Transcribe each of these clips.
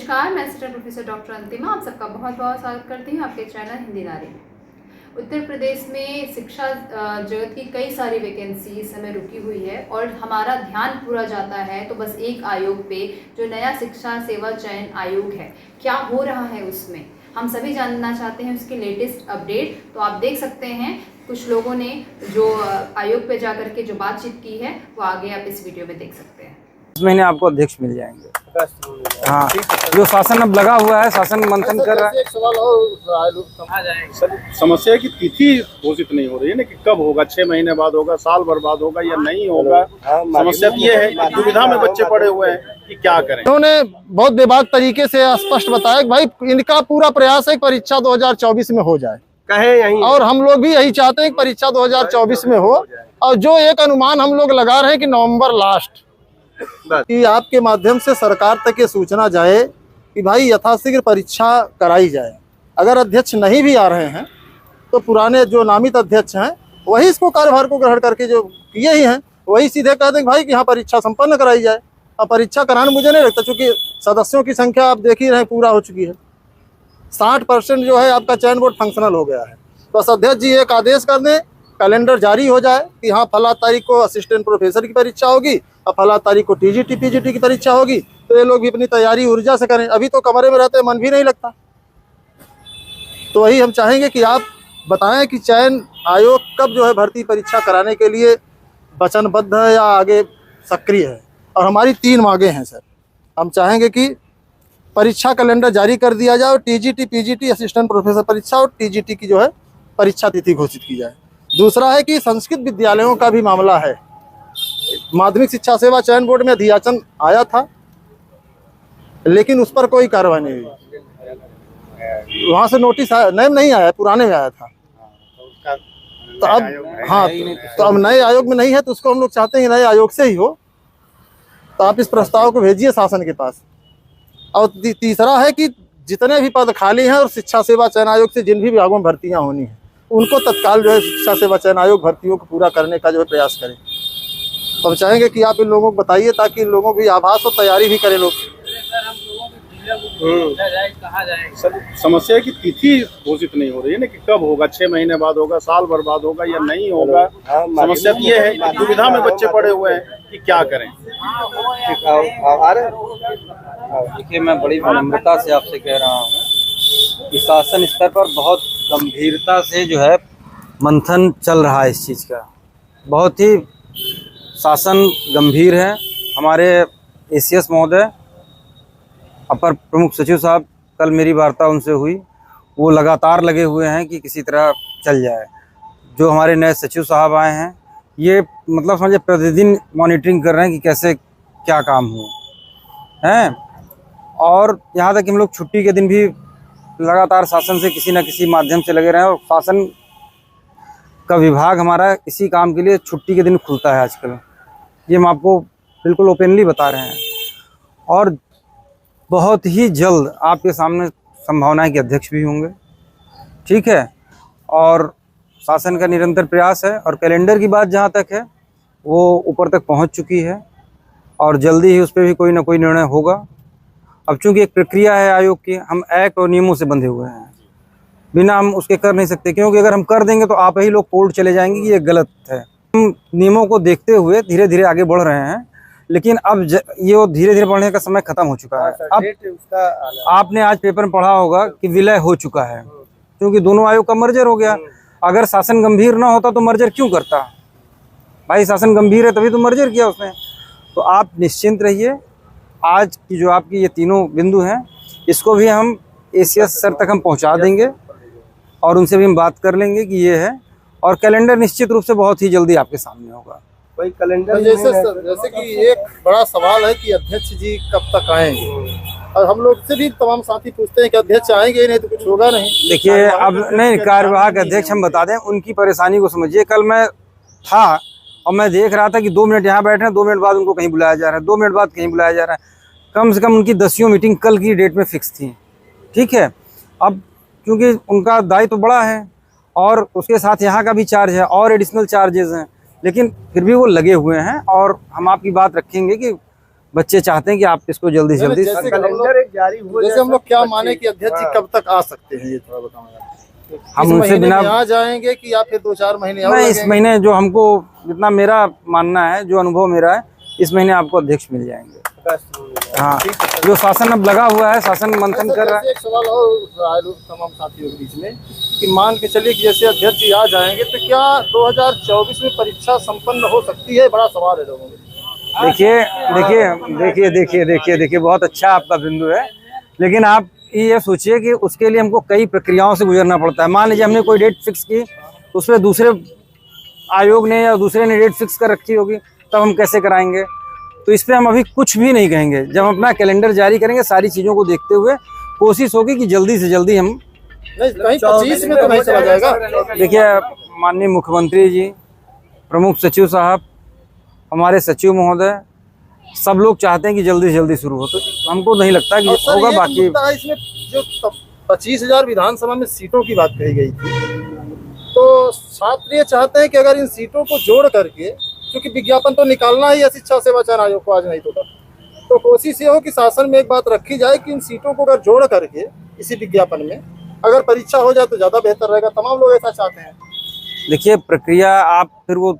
नमस्कार, मैं assistant professor doctor अंतिमा आप सबका बहुत बहुत स्वागत करती हूँ आपके चैनल हिंदी नारी में। उत्तर प्रदेश में शिक्षा जगत की कई सारी वैकेंसी इस समय रुकी हुई है और हमारा ध्यान पूरा जाता है तो बस एक आयोग पे, जो नया शिक्षा सेवा चयन आयोग है, क्या हो रहा है उसमें हम सभी जानना चाहते हैं उसके लेटेस्ट अपडेट। तो आप देख सकते हैं कुछ लोगों ने जो आयोग पे जाकर के जो बातचीत की है वो आगे आप इस वीडियो में देख सकते हैं। इस महीने आपको अध्यक्ष मिल जाएंगे। हाँ, जो शासन अब लगा हुआ है, शासन मंथन कर रहा है। एक सवाल और सर, समस्या की तिथि घोषित नहीं हो रही है ना कि कब होगा, 6 महीने बाद होगा, साल भर बाद होगा या नहीं होगा। समस्या ये है कि दुविधा में बच्चे पड़े हुए हैं कि क्या करें। उन्होंने बहुत बेबाक तरीके से स्पष्ट बताया कि भाई इनका पूरा प्रयास है कि परीक्षा 2024 में हो जाए, कहे यही, और हम लोग भी यही चाहते हैं कि परीक्षा 2024 में हो। और जो एक अनुमान हम लोग लगा रहे हैं कि नवंबर लास्ट, कि आपके माध्यम से सरकार तक ये सूचना जाए कि भाई यथाशीघ्र परीक्षा कराई जाए। अगर अध्यक्ष नहीं भी आ रहे हैं तो पुराने जो नामित अध्यक्ष हैं वही इसको कार्यभार को ग्रहण करके जो किए ही हैं वही सीधे कह दें भाई कि यहाँ परीक्षा संपन्न कराई जाए। अब परीक्षा कराने मुझे नहीं लगता, क्योंकि सदस्यों की संख्या आप देख ही रहे पूरा हो चुकी है। 60% जो है आपका चयन बोर्ड फंक्शनल हो गया है। बस अध्यक्ष जी एक आदेश कर दें, कैलेंडर जारी हो जाए कि हाँ फला तारीख को असिस्टेंट प्रोफेसर की परीक्षा होगी और फला तारीख को टीजीटी पीजीटी की परीक्षा होगी, तो ये लोग भी अपनी तैयारी ऊर्जा से करें। अभी तो कमरे में रहते मन भी नहीं लगता। तो वही हम चाहेंगे कि आप बताएं कि चयन आयोग कब जो है भर्ती परीक्षा कराने के लिए वचनबद्ध है या आगे सक्रिय है। और हमारी 3 मांगे हैं सर। हम चाहेंगे कि परीक्षा कैलेंडर जारी कर दिया जाए और टीजीटी पीजीटी असिस्टेंट प्रोफेसर परीक्षा और टीजीटी की जो है परीक्षा तिथि घोषित की जाए। दूसरा है कि संस्कृत विद्यालयों का भी मामला है। माध्यमिक शिक्षा सेवा चयन बोर्ड में अधियाचन आया था लेकिन उस पर कोई कार्रवाई नहीं हुई। वहां से नोटिस आया, नए नहीं आया, पुराने में आया था। तो अब हाँ, तो अब नए आयोग में नहीं है तो उसको हम लोग चाहते हैं नए आयोग से ही हो। तो आप इस प्रस्ताव को भेजिए शासन के पास। और तीसरा है कि जितने भी पद खाली हैं और शिक्षा सेवा चयन आयोग से जिन भी विभागों में भर्तियां होनी है उनको तत्काल जो है शिक्षा सेवा चयन आयोग भर्तियों को पूरा करने का जो है प्रयास करें। तो हम चाहेंगे कि आप इन लोगों को बताइए ताकि इन लोगों की आभास और तैयारी भी करें लोग। सर, समस्या की तिथि घोषित नहीं हो रही है ना कि कब होगा, 6 महीने बाद होगा, साल भर बाद होगा या नहीं होगा। समस्या ये है कि दुविधा में बच्चे पड़े हुए हैं कि क्या करें। देखिए, मैं बड़ी विनम्रता से आपसे कह रहा हूँ कि शासन स्तर पर बहुत गंभीरता से जो है मंथन चल रहा है इस चीज़ का। बहुत ही शासन गंभीर है। हमारे एसीएस महोदय, अपर प्रमुख सचिव साहब, कल मेरी वार्ता उनसे हुई, वो लगातार लगे हुए हैं कि किसी तरह चल जाए। जो हमारे नए सचिव साहब आए हैं ये मतलब समझे प्रतिदिन मॉनिटरिंग कर रहे हैं कि कैसे क्या काम हो हैं। और यहाँ तक कि हम लोग छुट्टी के दिन भी लगातार शासन से किसी न किसी माध्यम से लगे रहे हैं। और शासन का विभाग हमारा इसी काम के लिए छुट्टी के दिन खुलता है आजकल, ये हम आपको बिल्कुल ओपनली बता रहे हैं। और बहुत ही जल्द आपके सामने संभावना है कि अध्यक्ष भी होंगे, ठीक है। और शासन का निरंतर प्रयास है। और कैलेंडर की बात जहाँ तक है वो ऊपर तक पहुँच चुकी है और जल्दी ही उस पर भी कोई ना कोई निर्णय होगा। अब चूँकि एक प्रक्रिया है आयोग की, हम एक्ट और नियमों से बंधे हुए हैं, बिना हम उसके कर नहीं सकते, क्योंकि अगर हम कर देंगे तो आप ही लोग कोर्ट चले जाएंगे कि ये गलत है। हम नियमों को देखते हुए धीरे धीरे आगे बढ़ रहे हैं, लेकिन अब ये धीरे धीरे बढ़ने का समय खत्म हो चुका है। अब आपने आज पेपर में पढ़ा होगा कि विलय हो चुका है, क्योंकि दोनों आयोग का मर्जर हो गया। अगर शासन गंभीर ना होता तो मर्जर क्यों करता भाई? शासन गंभीर है तभी तो मर्जर किया उसने। तो आप निश्चिंत रहिए, आज की जो आपकी ये तीनों बिंदु हैं इसको भी हम एसीएस सर तक हम पहुंचा देंगे और उनसे भी हम बात कर लेंगे कि ये है। और कैलेंडर निश्चित रूप से बहुत ही जल्दी आपके सामने होगा। वही कैलेंडर जैसे कि एक बड़ा सवाल है कि अध्यक्ष जी कब तक आएंगे, और हम लोग से भी तमाम साथी पूछते हैं कि अध्यक्ष आएंगे, नहीं तो कुछ होगा नहीं। देखिए, अब नहीं, कार्यवाहक अध्यक्ष हम बता दें, उनकी परेशानी को समझिए। कल मैं था और मैं देख रहा था कि 2 मिनट यहाँ बैठे हैं, 2 मिनट बाद उनको कहीं बुलाया जा रहा है, 2 मिनट बाद कहीं बुलाया जा रहा है। कम से कम उनकी 10वीं मीटिंग कल की डेट में फिक्स थी, ठीक है। अब क्योंकि उनका दायित्व तो बड़ा है और उसके साथ यहाँ का भी चार्ज है और एडिशनल चार्जेस हैं, लेकिन फिर भी वो लगे हुए हैं। और हम आपकी बात रखेंगे कि बच्चे चाहते हैं कि आप इसको जल्दी से जल्दी। जैसे हम लोग क्या माने कि अध्यक्ष जी कब तक आ सकते हैं, ये थोड़ा बताओ। हम उनसे बिना आ जाएंगे कि या फिर 2-4 महीने और मैं इस लगेंगे? महीने, जो हमको जितना मेरा मानना है, जो अनुभव मेरा है, इस महीने आपको अध्यक्ष मिल जाएंगे। हाँ, जो शासन अब लगा हुआ है, शासन मंथन कर रहा है। एक सवाल और आए लोग तमाम साथियों के बीच में कि मान के चलिए कि जैसे अध्यक्ष जी आ जाएंगे तो क्या 2024 में परीक्षा संपन्न हो सकती है? बड़ा सवाल है लोगों में। देखिए बहुत अच्छा आपका बिंदु है, लेकिन आप ये सोचिए कि उसके लिए हमको कई प्रक्रियाओं से गुजरना पड़ता है। मान लीजिए हमने कोई डेट फिक्स की, उस पर दूसरे आयोग ने या दूसरे ने डेट फिक्स कर रखी होगी, तब हम कैसे कराएंगे? तो इस पे हम अभी कुछ भी नहीं कहेंगे। जब हम अपना कैलेंडर जारी करेंगे, सारी चीज़ों को देखते हुए कोशिश होगी कि जल्दी से जल्दी हम नहीं, कहीं 25 में तो नहीं चला जाएगा। देखिए, माननीय मुख्यमंत्री जी, प्रमुख सचिव साहब, हमारे सचिव महोदय, सब लोग चाहते हैं कि जल्दी से जल्दी शुरू हो, तो हमको नहीं लगता कि होगा। बाकी इसमें जो 25,000 विधानसभा में सीटों की बात कही गई थी, तो छात्र ये चाहते हैं कि अगर इन सीटों को जोड़ करके, क्योंकि विज्ञापन तो निकालना ही है शिक्षा सेवा चयन आयोग को, आज नहीं तो कोशिश ये हो कि शासन में एक बात रखी जाए कि इन सीटों को अगर जोड़ करके इसी विज्ञापन में अगर परीक्षा हो जाए तो ज्यादा बेहतर रहेगा। तमाम लोग ऐसा चाहते हैं। देखिए, प्रक्रिया आप फिर वो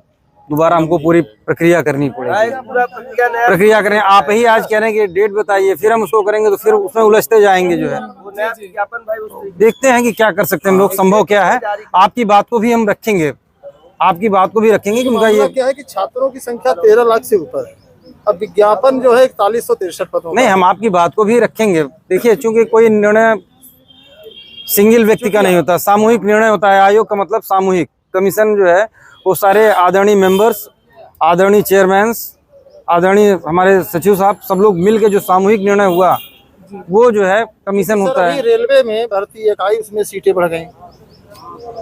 दोबारा हमको पूरी प्रक्रिया करनी पड़ेगी। प्रक्रिया करें, आप ही आज कह रहे हैं कि डेट बताइए, फिर हम उसको करेंगे तो फिर उसमें उलझते जाएंगे। जो है देखते हैं कि क्या कर सकते हैं हम लोग, संभव क्या है। आपकी बात को भी हम रखेंगे, आपकी बात को भी रखेंगे कि उनका ये क्या है कि छात्रों की संख्या 13 लाख से ऊपर है। अब विज्ञापन जो है 4163 पदों नहीं, हम आपकी बात को भी रखेंगे। देखिए, चूंकि कोई निर्णय सिंगल व्यक्ति का नहीं होता, सामूहिक निर्णय होता है। आयोग का मतलब सामूहिक। कमीशन जो है वो सारे आदरणीय मेंबर्स, आदरणीय चेयरमैन्स, आदरणीय हमारे सचिव साहब, सब लोग मिल के जो सामूहिक निर्णय हुआ, वो जो है कमीशन होता है। रेलवे में भर्ती एक आई, उसमें सीटें बढ़ गई।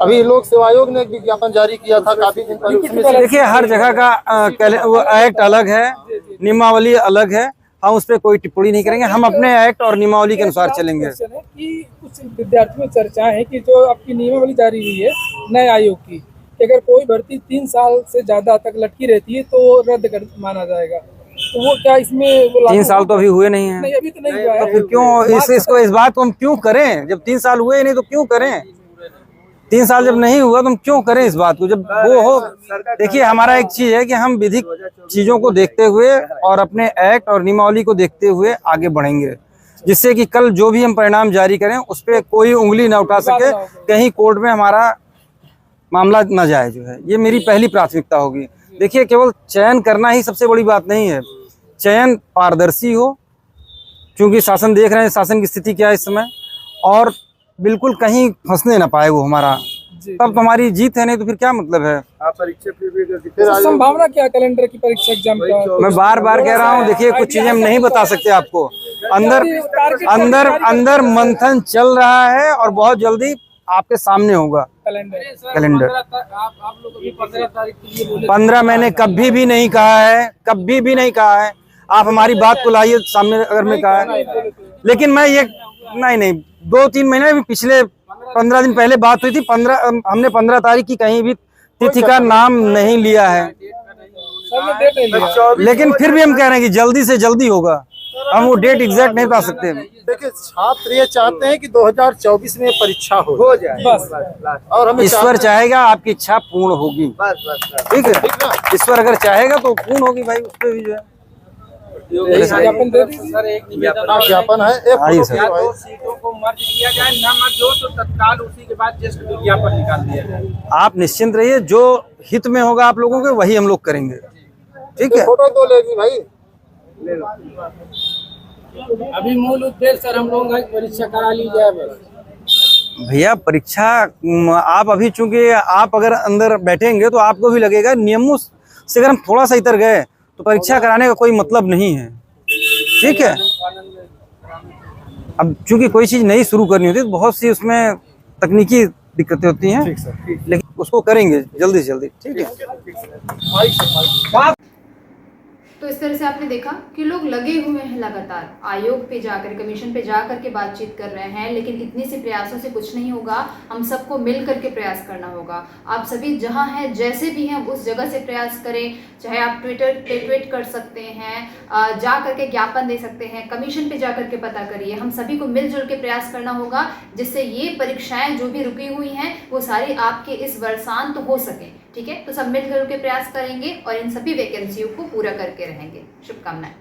अभी लोक सेवा आयोग ने एक विज्ञापन जारी किया था काफी दिन पहले, उसमें देखिए, हर जगह का वो एक्ट अलग है, नियमावली अलग है। हम उस पर कोई टिप्पणी नहीं करेंगे। हम अपने एक्ट और नियमावली के अनुसार चलेंगे। कि कुछ विद्यार्थियों में चर्चा है कि जो आपकी नियमावली जारी हुई है नए आयोग की, अगर कोई भर्ती 3 साल से ज्यादा तक लटकी रहती है तो रद्द कर माना जाएगा। तो वो क्या इसमें वो 3 साल तो अभी हुए नहीं है। नहीं, अभी तो नहीं हुआ है। तो फिर क्यों इस बात को हम क्यों करें? जब 3 साल हुए नहीं तो क्यों करें? 3 साल जब नहीं हुआ तो हम क्यों करें इस बात को, जब वो हो। देखिए, हमारा एक चीज है कि हम विधिक चीजों को देखते हुए और अपने एक्ट और नियमावली को देखते हुए आगे बढ़ेंगे, जिससे कि कल जो भी हम परिणाम जारी करें उस पर कोई उंगली ना उठा सके, कहीं कोर्ट में हमारा मामला न जाए। जो है ये मेरी पहली प्राथमिकता होगी। देखिए, केवल चयन करना ही सबसे बड़ी बात नहीं है। चयन पारदर्शी हो, क्योंकि शासन देख रहे हैं शासन की स्थिति क्या है इस समय, और बिल्कुल कहीं फंसने ना पाए वो हमारा, तब तो हमारी जीत है। नहीं तो फिर क्या मतलब है? संभावना क्या कैलेंडर की परीक्षा एग्जाम का? मैं बार बार कह रहा हूँ, देखिए, कुछ चीजें हम नहीं बता सकते आपको। अंदर मंथन चल रहा है और बहुत जल्दी आपके सामने होगा कैलेंडर। आप लोग अभी 15 तारीख के लिए बोले। 15 मैंने कभी भी नहीं कहा है, कभी भी नहीं कहा है। आप हमारी बात को लाइए सामने, अगर मैं कहा है। लेकिन मैं ये नहीं 2-3 महीने भी, पिछले 15 दिन पहले बात हुई थी। हमने 15 तारीख की कहीं भी तिथि का नाम नहीं लिया है, लेकिन फिर भी हम कह रहे हैं कि जल्दी से जल्दी होगा। हम वो डेट एग्जैक्ट नहीं बता सकते। देखिए, छात्र ये चाहते हैं कि 2024 में परीक्षा हो जाए बस। और हम ईश्वर चाहेगा आपकी इच्छा पूर्ण होगी। ठीक है, ईश्वर अगर चाहेगा तो पूर्ण होगी भाई। उस पर भी जो है ज्ञापन दे दीजिए सर। एक निवेदन ज्ञापन है, हाँ सर। दो सीटों को मर्ज किया जाए, ना मर्ज हो तो तत्काल उसी के बाद जस्ट विज्ञापन निकाल दिया जाए। आप निश्चिंत रहिए, जो हित में होगा आप लोगों के, वही हम लोग करेंगे। ठीक है, फोटो तो लेगी भाई। अभी मूल उद्देश्य सर हम लोगों का परीक्षा करा ली जाए बस। भैया, परीक्षा आप अभी, चूंकि आप अगर अंदर बैठेंगे तो आपको भी लगेगा नियमों से अगर हम थोड़ा सा इतर गए तो परीक्षा कराने का कोई मतलब नहीं है। ठीक है, अब चूंकि कोई चीज नई शुरू करनी होती है तो बहुत सी उसमें तकनीकी दिक्कतें होती हैं, लेकिन उसको करेंगे जल्दी से जल्दी। ठीक है। तो इस तरह से आपने देखा कि लोग लगे हुए हैं लगातार आयोग पे जाकर, कमीशन पे जा करके बातचीत कर रहे हैं, लेकिन इतनी से प्रयासों से कुछ नहीं होगा। हम सबको मिल करके प्रयास करना होगा। आप सभी जहां हैं, जैसे भी हैं, उस जगह से प्रयास करें। चाहे आप ट्विटर पे ट्वीट कर सकते हैं, जा करके ज्ञापन दे सकते हैं, कमीशन पे जा करके पता करिए। हम सभी को मिलजुल के प्रयास करना होगा, जिससे ये परीक्षाएं जो भी रुकी हुई हैं वो सारी आपके इस वर्षांत हो सकें। ठीक है, तो सब मिलकर के प्रयास करेंगे और इन सभी वैकेंसियों को पूरा करके रहेंगे। शुभकामनाएं।